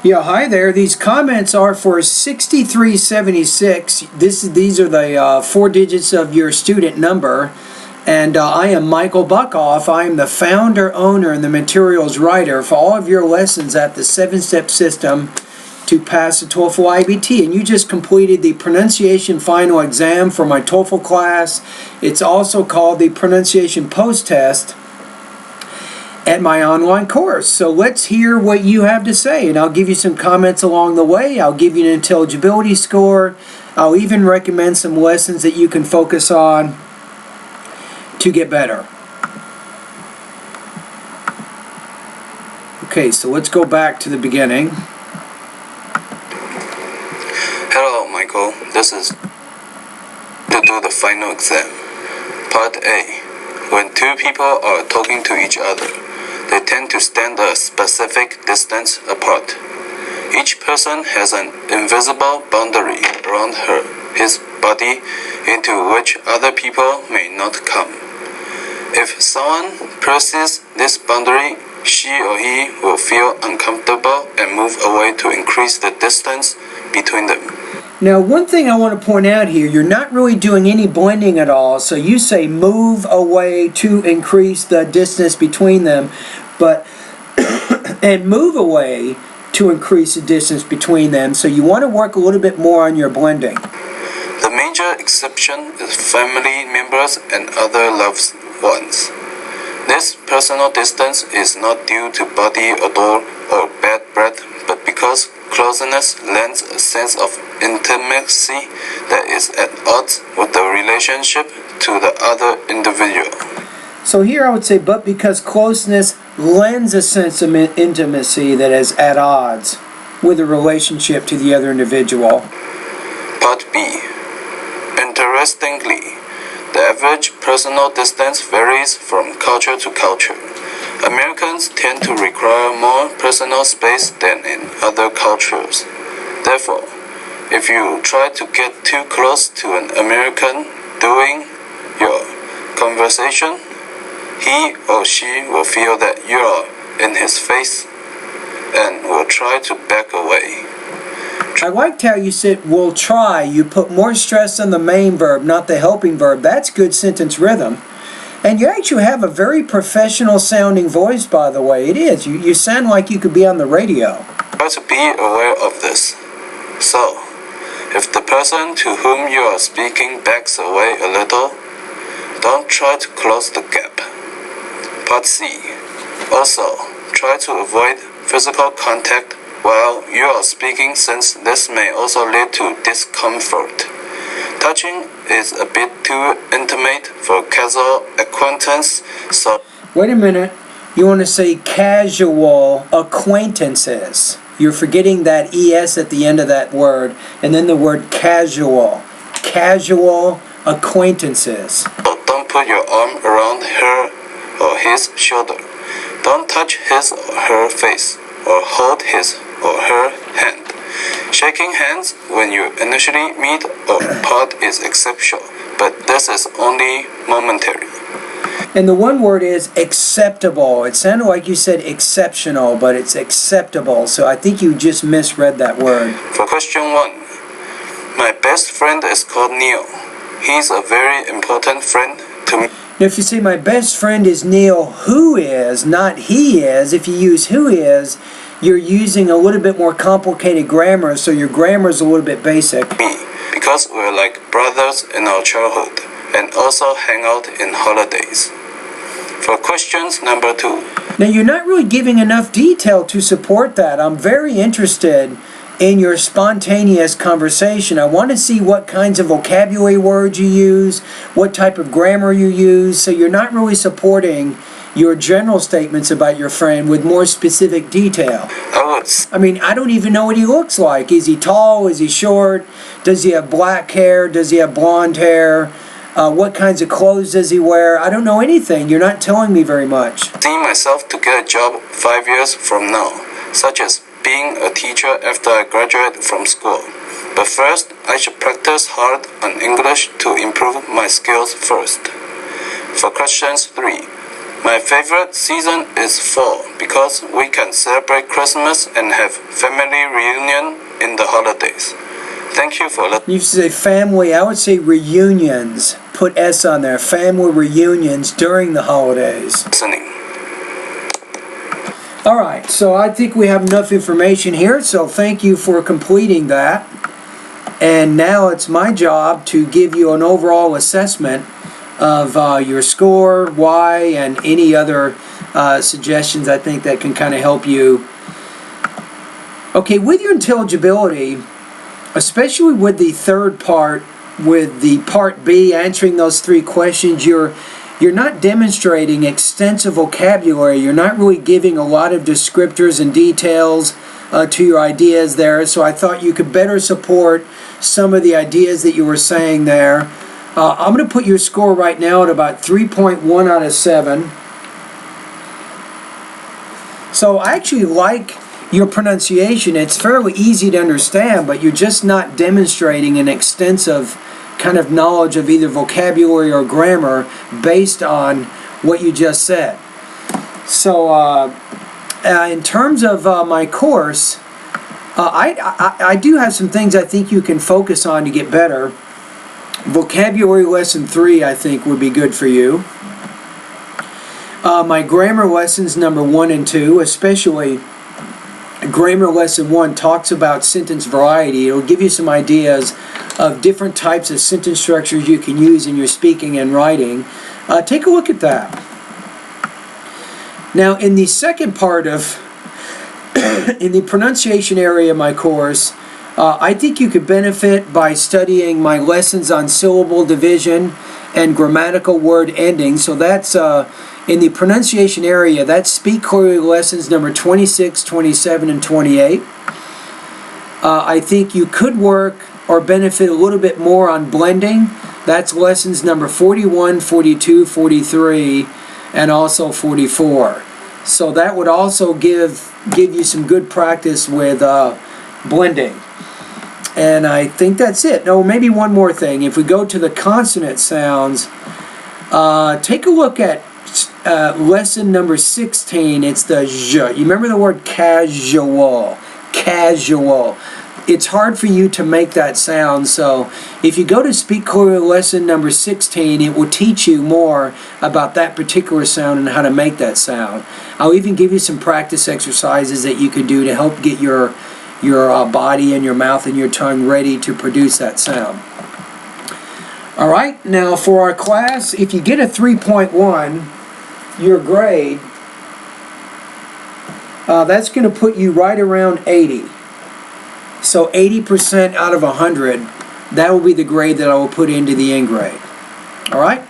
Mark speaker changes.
Speaker 1: Yeah, hi there. These comments are for 6376. These are the 4 digits of your student number. And I am Michael Buckoff. I am the founder, owner, and the materials writer for all of your lessons at the 7-step system to pass the TOEFL IBT. And you just completed the pronunciation final exam for my TOEFL class. It's also called the pronunciation post-test at my online course. So let's hear what you have to say, and I'll give you some comments along the way. I'll give you an intelligibility score. I'll even recommend some lessons that you can focus on to get better. Okay, so let's go back to the beginning.
Speaker 2: Hello, Michael. This is to do the final exam. Part A. When two people are talking to each other, they tend to stand a specific distance apart. Each person has an invisible boundary around his body into which other people may not come. If someone presses this boundary, she or he will feel uncomfortable and move away to increase the distance between them.
Speaker 1: Now, one thing I want to point out here, you're not really doing any blending at all. So you say move away to increase the distance between them, but and move away to increase the distance between them. So you want to work a little bit more on your blending.
Speaker 2: The major exception is family members and other loved ones. This personal distance is not due to body odor or bad breath, but because closeness lends a sense of intimacy that is at odds with the relationship to the other individual.
Speaker 1: So here I would say, but because closeness lends a sense of intimacy that is at odds with the relationship to the other individual.
Speaker 2: Part B. Interestingly, the average personal distance varies from culture to culture. Americans tend to require more personal space than in other cultures. Therefore, if you try to get too close to an American during your conversation, he or she will feel that you are in his face and will try to back away.
Speaker 1: I liked how you said, will try. You put more stress on the main verb, not the helping verb. That's good sentence rhythm. And you actually have a very professional sounding voice, by the way. It is. You sound like you could be on the radio.
Speaker 2: Try to be aware of this. So, if the person to whom you are speaking backs away a little, don't try to close the gap. Part C. Also, try to avoid physical contact while you are speaking, since this may also lead to discomfort. Touching is a bit too intimate for casual acquaintance, so...
Speaker 1: Wait a minute. You want to say casual acquaintances. You're forgetting that ES at the end of that word, and then the word casual. Casual acquaintances.
Speaker 2: So don't put your arm around her or his shoulder. Don't touch his or her face, or hold his or her hand. Shaking hands when you initially meet or part is exceptional, but this is only momentary.
Speaker 1: And the one word is acceptable. It sounded like you said exceptional, but it's acceptable. So I think you just misread that word.
Speaker 2: For question 1, my best friend is called Neil. He's a very important friend to me.
Speaker 1: Now, if you say my best friend is Neil, who is, not he is, if you use who is, you're using a little bit more complicated grammar, so your grammar is a little bit basic.
Speaker 2: Me, because we're like brothers in our childhood and also hang out in holidays. For questions number 2.
Speaker 1: Now, you're not really giving enough detail to support that. I'm very interested in your spontaneous conversation. I want to see what kinds of vocabulary words you use, what type of grammar you use, so you're not really supporting your general statements about your friend with more specific detail. I mean, I don't even know what he looks like. Is he tall? Is he short? Does he have black hair? Does he have blonde hair? What kinds of clothes does he wear? I don't know anything. You're not telling me very much.
Speaker 2: See myself to get a job 5 years from now, such as being a teacher after I graduate from school. But first, I should practice hard on English to improve my skills first. For questions 3, My favorite season is fall because we can celebrate Christmas and have family reunion in the holidays. Thank you for listening.
Speaker 1: You say family, I would say reunions. Put S on there. Family reunions during the holidays. All right, so I think we have enough information here, so thank you for completing that. And now it's my job to give you an overall assessment of your score, why, and any other suggestions I think that can kind of help you. Okay, with your intelligibility, especially with the third part, with the part B, answering those 3 questions, you're not demonstrating extensive vocabulary. You're not really giving a lot of descriptors and details to your ideas there. So I thought you could better support some of the ideas that you were saying there. I'm going to put your score right now at about 3.1 out of 7. So I actually like your pronunciation. It's fairly easy to understand, but you're just not demonstrating an extensive kind of knowledge of either vocabulary or grammar based on what you just said. So in terms of my course, I do have some things I think you can focus on to get better. Vocabulary lesson 3 I think would be good for you. My grammar lessons number 1 and 2, especially grammar lesson 1 talks about sentence variety. It'll give you some ideas of different types of sentence structures you can use in your speaking and writing. Take a look at that. Now in the second part of in the pronunciation area of my course, I think you could benefit by studying my lessons on syllable division and grammatical word endings. So that's in the pronunciation area, that's Speak Clearly lessons number 26, 27, and 28. I think you could work or benefit a little bit more on blending. That's lessons number 41, 42, 43, and also 44. So that would also give you some good practice with blending. And I think that's it. No, maybe one more thing. If we go to the consonant sounds, take a look at lesson number 16. It's the zh. You remember the word casual. Casual. It's hard for you to make that sound, so if you go to Speak Clearly lesson number 16, it will teach you more about that particular sound and how to make that sound. I'll even give you some practice exercises that you can do to help get your body and your mouth and your tongue ready to produce that sound. All right, now for our class, if you get a 3.1, your grade, that's going to put you right around 80. So 80% out of 100, that will be the grade that I will put into the end grade. All right?